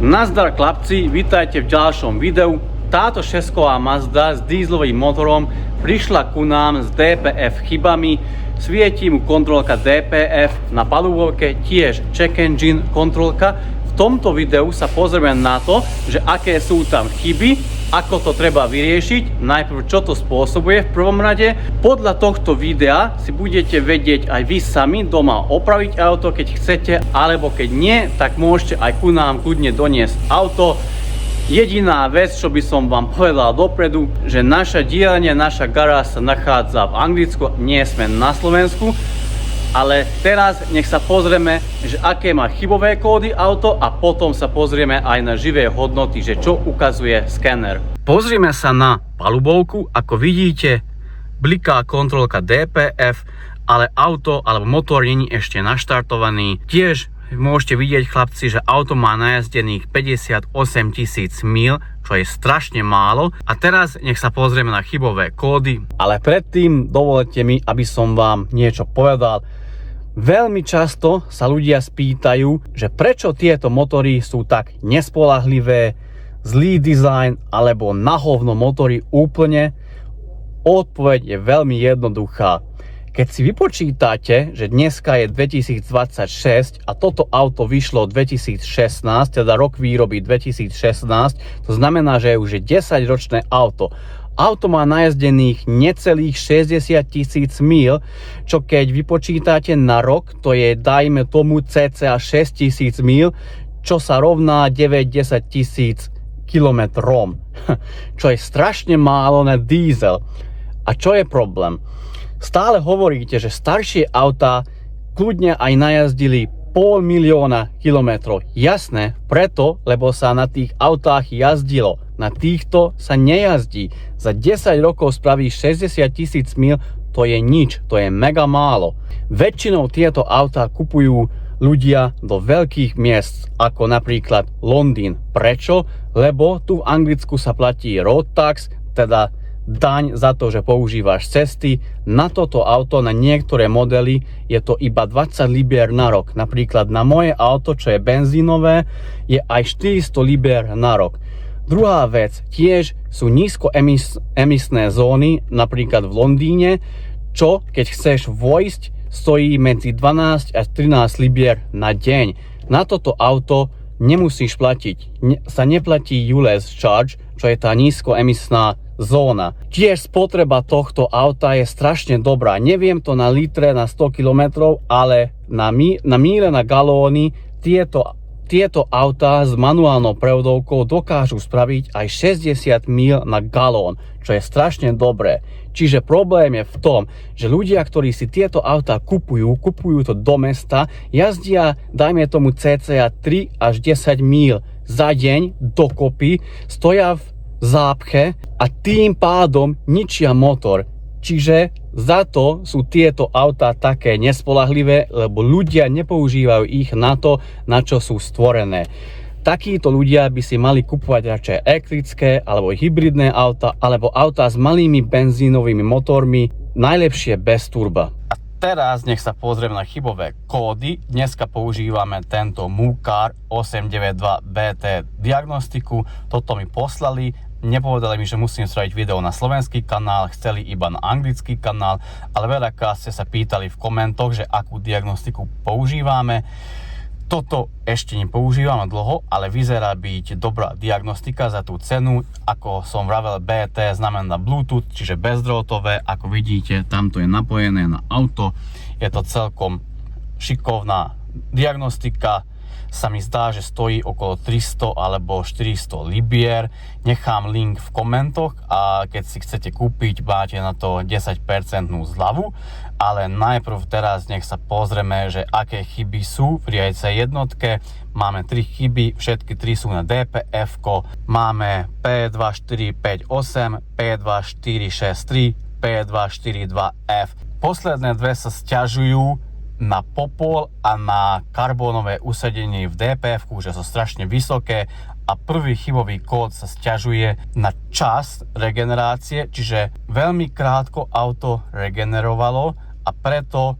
Nazdar chlapci, vítajte v ďalšom videu. Táto šesťková Mazda s dieselovým motorom prišla ku nám s DPF chybami. Svietí mu kontrolka DPF, na palubovke tiež check engine kontrolka. V tomto videu sa pozrieme na to, že aké sú tam chyby, ako to treba vyriešiť, najprv čo to spôsobuje v prvom rade. Podľa tohto videa si budete vedieť aj vy sami doma opraviť auto, keď chcete, alebo keď nie, tak môžete aj ku nám kľudne doniesť auto. Jediná vec, čo by som vám povedal dopredu, že naša dielňa, naša garáž sa nachádza v Anglicku, nie sme na Slovensku. Ale teraz nech sa pozrieme, že aké má chybové kódy auto a potom sa pozrieme aj na živé hodnoty, že čo ukazuje skener. Pozrieme sa na palubovku, ako vidíte, bliká kontrolka DPF, ale auto alebo motor nie je ešte naštartovaný. Tiež môžete vidieť, chlapci, že auto má najazdených 58 000 míl, čo je strašne málo. A teraz nech sa pozrieme na chybové kódy. Ale predtým dovolte mi, aby som vám niečo povedal. Veľmi často sa ľudia spýtajú, že prečo tieto motory sú tak nespoľahlivé, zlý dizajn alebo na hovno motory úplne. Odpoveď je veľmi jednoduchá. Keď si vypočítate, že dneska je 2026 a toto auto vyšlo 2016, teda rok výroby 2016, to znamená, že už je 10-ročné auto. Auto má najazdených necelých 60 000 míl, čo keď vypočítate na rok, to je dajme tomu cca 6 000 míl, čo sa rovná 9-10 000 kilometrom, čo je strašne málo na diesel. A čo je problém? Stále hovoríte, že staršie autá kľudne aj najazdili 500 000 kilometrov. Jasné, preto, lebo sa na tých autách jazdilo. Na týchto sa nejazdí. Za 10 rokov spraví 60 000 míl, to je nič, to je mega málo. Väčšinou tieto autá kupujú ľudia do veľkých miest, ako napríklad Londýn. Prečo? Lebo tu v Anglicku sa platí road tax, teda daň za to, že používaš cesty. Na toto auto, na niektoré modely je to iba 20 libier na rok. Napríklad na moje auto, čo je benzínové, je aj 400 libier na rok. Druhá vec, tiež sú nízkoemisné zóny, napríklad v Londýne, čo keď chceš vojsť, stojí medzi 12 až 13 libier na deň. Na toto auto nemusíš platiť, sa neplatí ULEZ charge, čo je tá nízkoemisná zóna. Tiež spotreba tohto auta je strašne dobrá. Neviem to na litre na 100 km, ale na míle na galóny tieto autá s manuálnou prevodovkou dokážu spraviť aj 60 míl na galón, čo je strašne dobré. Čiže problém je v tom, že ľudia, ktorí si tieto autá kupujú to do mesta, jazdia, dajme tomu cca 3 až 10 míl za deň dokopy, stoja v zápche a tým pádom ničia motor. Čiže za to sú tieto autá také nespoľahlivé, lebo ľudia nepoužívajú ich na to, na čo sú stvorené. Takíto ľudia by si mali kupovať radšej elektrické alebo hybridné auta, alebo autá s malými benzínovými motormi, najlepšie bez turba. A teraz nech sa pozrieme na chybové kódy. Dneska používame tento MUCAR 892 BT diagnostiku. Toto mi poslali. Nepovedali mi, že musím spraviť video na slovenský kanál, chceli iba na anglický kanál, ale veľakrát ste sa pýtali v komentoch, že akú diagnostiku používame. Toto ešte nepoužívame dlho, ale vyzerá byť dobrá diagnostika za tú cenu. Ako som vravel, BT znamená Bluetooth, čiže bezdrôtové. Ako vidíte, tamto je napojené na auto. Je to celkom šikovná diagnostika. Sa mi zdá, že stojí okolo 300 alebo 400 libier. Nechám link v komentoch a keď si chcete kúpiť, máte na to 10% zľavu. Ale najprv teraz nech sa pozrieme, že aké chyby sú v riadiacej jednotke. Máme 3 chyby, všetky 3 sú na DPF-ko. Máme P2458, P2463, P242F. Posledné dve sa sťažujú na popol a na karbónové usadenie v DPF-ku, že sú strašne vysoké, a prvý chybový kód sa sťažuje na čas regenerácie, čiže veľmi krátko auto regenerovalo a preto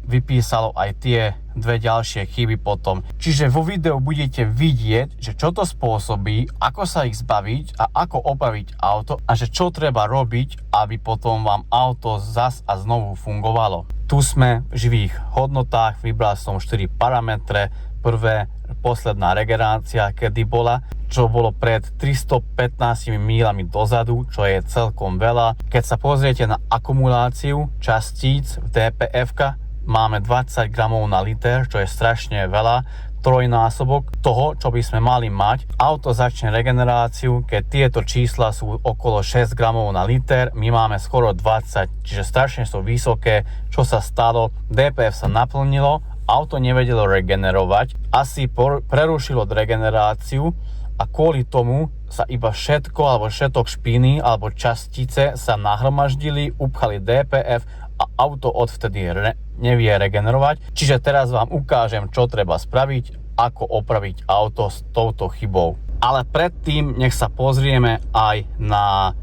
vypísalo aj tie dve ďalšie chyby potom. Čiže vo videu budete vidieť, že čo to spôsobí, ako sa ich zbaviť a ako opraviť auto a že čo treba robiť, aby potom vám auto zas a znovu fungovalo. Tu sme v živých hodnotách, vybral som 4 parametre. Prvé, posledná regenerácia, kedy bola, čo bolo pred 315 míľami dozadu, čo je celkom veľa. Keď sa pozriete na akumuláciu častíc v DPF-ka, máme 20 gramov na liter, čo je strašne veľa, trojnásobok toho, čo by sme mali mať. Auto začne regeneráciu, keď tieto čísla sú okolo 6 gramov na liter, my máme skoro 20, čiže strašne sú vysoké. Čo sa stalo? DPF sa naplnilo, auto nevedelo regenerovať, asi prerušilo regeneráciu a kvôli tomu sa iba všetko alebo všetok špiny alebo častice sa nahromaždili, upchali DPF a auto odvtedy nevie regenerovať. Čiže teraz vám ukážem, čo treba spraviť, ako opraviť auto s touto chybou. Ale predtým nech sa pozrieme aj na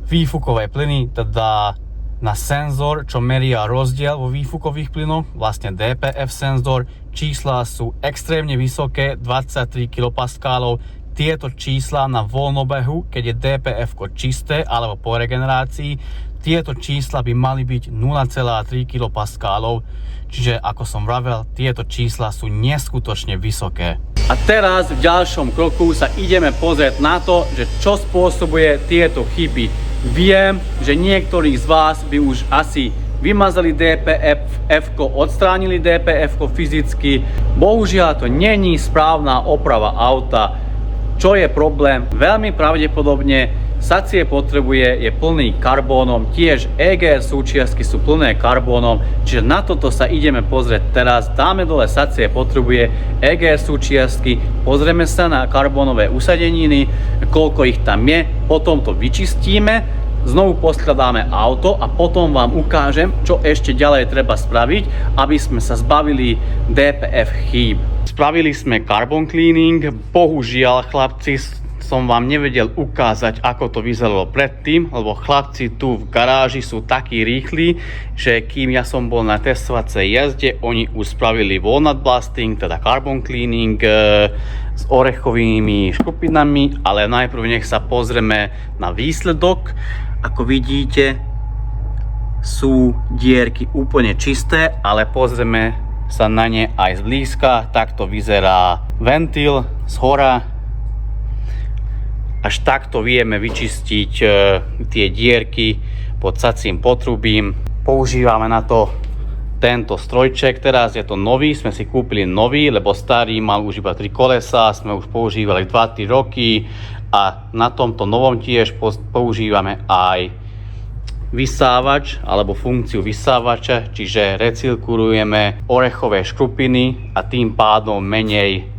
výfukové plyny, teda na senzor, čo meria rozdiel vo výfukových plynoch, vlastne DPF senzor. Čísla sú extrémne vysoké, 23 kPa. Tieto čísla na voľnobehu, keď je DPF čisté alebo po regenerácii, tieto čísla by mali byť 0,3 kPa. Čiže ako som vravel, tieto čísla sú neskutočne vysoké. A teraz v ďalšom kroku sa ideme pozrieť na to, že čo spôsobuje tieto chyby. Viem, že niektorí z vás by už asi vymazali DPF-ko, odstránili DPF-ko fyzicky. Bohužiaľ to není správna oprava auta. Čo je problém? Veľmi pravdepodobne sacie potrebuje je plný karbónom, tiež EGR súčiastky sú plné karbónom, čiže na toto sa ideme pozrieť teraz. Dáme dole sacie potrebuje, EGR súčiastky, pozrieme sa na karbónové usadeniny, koľko ich tam je, potom to vyčistíme, znovu poskladáme auto a potom vám ukážem, čo ešte ďalej treba spraviť, aby sme sa zbavili DPF chýb. Spravili sme carbon cleaning, bohužiaľ chlapci som vám nevedel ukázať, ako to vyzeralo predtým, lebo chlapci tu v garáži sú takí rýchli, že kým ja som bol na testovacej jazde, oni už spravili walnut blasting, teda carbon cleaning s orechovými škrupinami, ale najprv nech sa pozrieme na výsledok. Ako vidíte, sú dierky úplne čisté, ale pozrieme sa na ne aj zblízka. Takto vyzerá ventil zhora. Až takto vieme vyčistiť tie dierky pod sacím potrubím. Používame na to tento strojček. Teraz je to nový, sme si kúpili nový, lebo starý mal už iba 3 kolesa, sme už používali 2-3 roky a na tomto novom tiež používame aj vysávač alebo funkciu vysávača, čiže recirkulujeme orechové škrupiny a tým pádom menej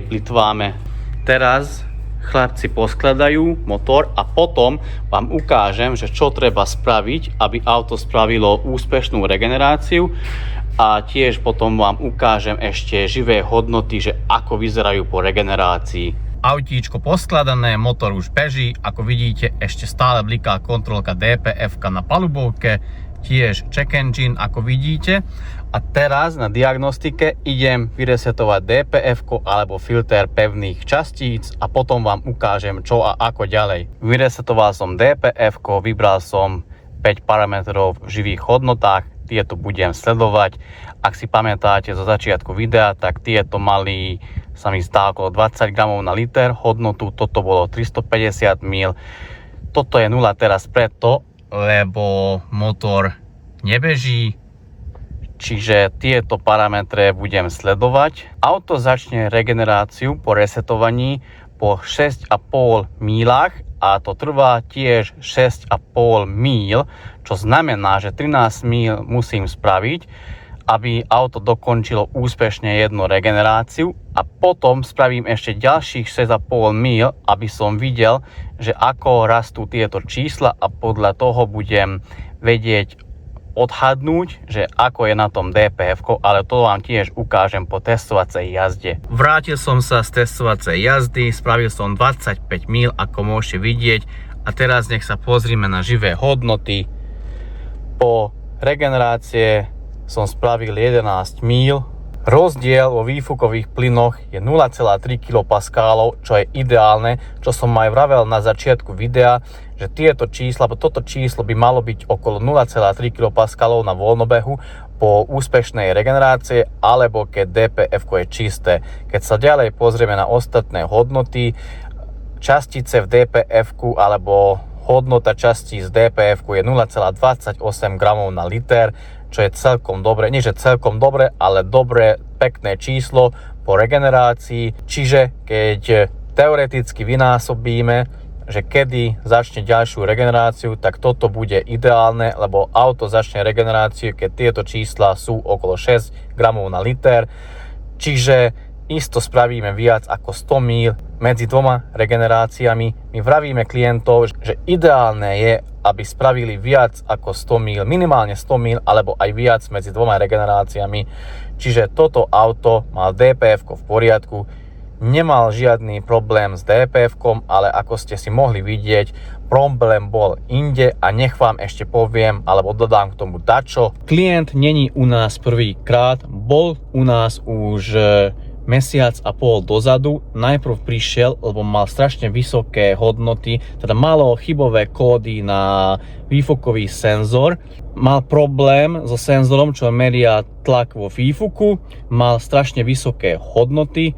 plitváme. Teraz chlapci poskladajú motor a potom vám ukážem, že čo treba spraviť, aby auto spravilo úspešnú regeneráciu a tiež potom vám ukážem ešte živé hodnoty, že ako vyzerajú po regenerácii. Autíčko poskladané, motor už beží, ako vidíte ešte stále bliká kontrolka DPF-ka na palubovke, tiež check engine, ako vidíte. A teraz na diagnostike idem vyresetovať DPF-ko alebo filter pevných častíc a potom vám ukážem čo a ako ďalej. Vyresetoval som DPF-ko, vybral som 5 parametrov v živých hodnotách, tieto budem sledovať. Ak si pamätáte zo začiatku videa, tak tieto mali, sa mi zdá, okolo 20 gramov na liter hodnotu, toto bolo 350 mil. Toto je 0 teraz preto, lebo motor nebeží, čiže tieto parametre budem sledovať. Auto začne regeneráciu po resetovaní po 6,5 míľach a to trvá tiež 6,5 míľ, čo znamená, že 13 míľ musím spraviť, aby auto dokončilo úspešne jednu regeneráciu a potom spravím ešte ďalších 6,5 míľ, aby som videl, že ako rastú tieto čísla a podľa toho budem vedieť odhadnúť, že ako je na tom DPF-ko, ale to vám tiež ukážem po testovacej jazde. Vrátil som sa z testovacej jazdy, spravil som 25 míľ, ako môžete vidieť a teraz nech sa pozrime na živé hodnoty. Po regenerácie som spravil 11 míl. Rozdiel vo výfukových plynoch je 0,3 kPa, čo je ideálne, čo som aj vravel na začiatku videa, že tieto čísla, toto číslo by malo byť okolo 0,3 kPa na voľnobehu po úspešnej regenerácie, alebo keď DPF je čisté. Keď sa ďalej pozrieme na ostatné hodnoty, častice v DPF alebo hodnota častíc DPF je 0,28 gramov na liter, čo je celkom dobre, nie že celkom dobre, ale dobre, pekné číslo po regenerácii. Čiže keď teoreticky vynásobíme, že kedy začne ďalšiu regeneráciu, tak toto bude ideálne, lebo auto začne regeneráciu, keď tieto čísla sú okolo 6 gramov na liter. Čiže isto spravíme viac ako 100 míl medzi dvoma regeneráciami. My vravíme klientov, že ideálne je, aby spravili viac ako 100 míl, minimálne 100 míl, alebo aj viac medzi dvoma regeneráciami. Čiže toto auto mal DPF v poriadku, nemal žiadny problém s DPF-kom, ale ako ste si mohli vidieť, problém bol inde a nech vám ešte poviem, alebo dodám k tomu dačo. Klient není u nás prvýkrát, bol u nás už mesiac a pol dozadu. Najprv prišiel, lebo mal strašne vysoké hodnoty, teda malo chybové kódy na výfukový senzor. Mal problém so senzorom, čo meria tlak vo výfuku, mal strašne vysoké hodnoty,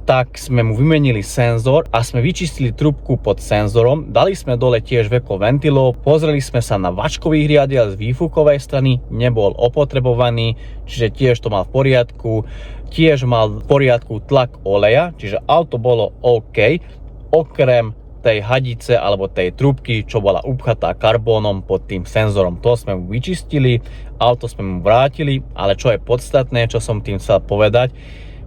tak sme mu vymenili senzor a sme vyčistili trubku pod senzorom, dali sme dole tiež veko ventilov, pozreli sme sa na vačkový riadiel z výfukovej strany, nebol opotrebovaný, čiže tiež to mal v poriadku, tiež mal v poriadku tlak oleja, čiže auto bolo OK, okrem tej hadice alebo tej trubky, čo bola upchatá karbónom pod tým senzorom. To sme mu vyčistili, auto sme mu vrátili, ale čo je podstatné, čo som tým chcel povedať,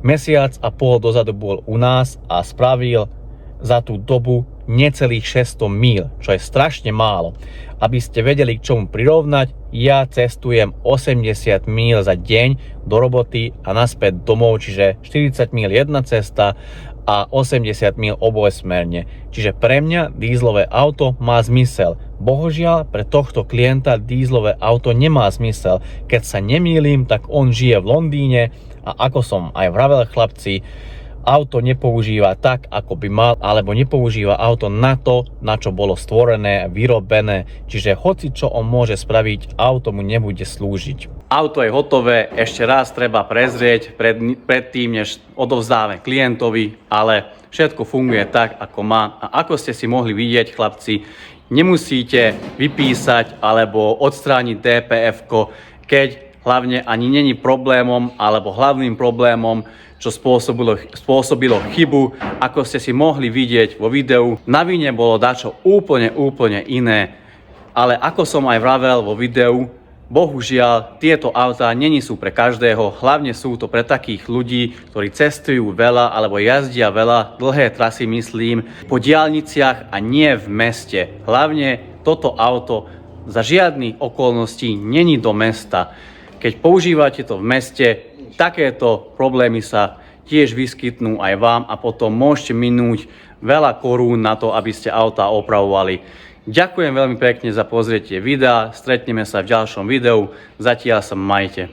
mesiac a pol dozadu bol u nás a spravil za tú dobu necelých 600 míl, čo je strašne málo. Aby ste vedeli, k čomu prirovnať, ja cestujem 80 míl za deň do roboty a naspäť domov, čiže 40 míl jedna cesta a 80 míl obojsmerne. Čiže pre mňa dízlové auto má zmysel. Bohužiaľ, pre tohto klienta dízlové auto nemá zmysel. Keď sa nemýlim, tak on žije v Londýne a ako som aj vravel chlapci, auto nepoužíva tak, ako by mal, alebo nepoužíva auto na to, na čo bolo stvorené, vyrobené. Čiže hoci čo on môže spraviť, auto mu nebude slúžiť. Auto je hotové, ešte raz treba prezrieť predtým, než odovzdáme klientovi, ale všetko funguje tak, ako má. A ako ste si mohli vidieť, chlapci, nemusíte vypísať alebo odstrániť DPF-ko, keď hlavne ani není problémom alebo hlavným problémom, čo spôsobilo chybu, ako ste si mohli vidieť vo videu. Na vine bolo dačo úplne iné, ale ako som aj vravel vo videu, bohužiaľ tieto autá není sú pre každého, hlavne sú to pre takých ľudí, ktorí cestujú veľa alebo jazdia veľa, dlhé trasy myslím, po diaľniciach a nie v meste. Hlavne toto auto za žiadnych okolností není do mesta. Keď používate to v meste, takéto problémy sa tiež vyskytnú aj vám a potom môžete minúť veľa korún na to, aby ste auta opravovali. Ďakujem veľmi pekne za pozrietie videa, stretneme sa v ďalšom videu, zatiaľ sa majte.